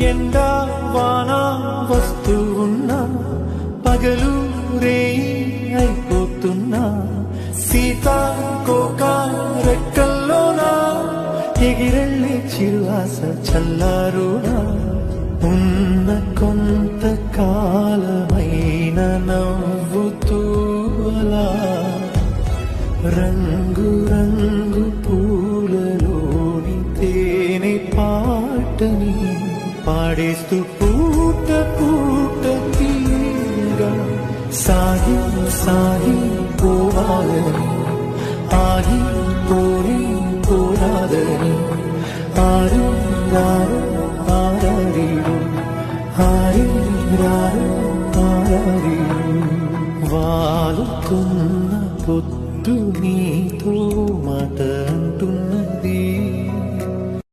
ఎండా వాన వస్తూ ఉన్నా పగలు రే అయిపోతున్నా సీతాకోక రెక్కల్లోనా ఎగిరెళ్ళే చిరువాస చల్లారునా ఉన్న కొంత కాలమైన నవ్వుతూ అలా రంగు రంగు పూలలోని తేనె పాటని పాడేస్తూ పూట పూట తీరా సాగి సాగి పోవాలని ఆగి పోరి పోరాదని ఆరు రారు ఆరారీరు ఆరి రారు ఆరారీరు వాలుతున్న పొద్దు నీతో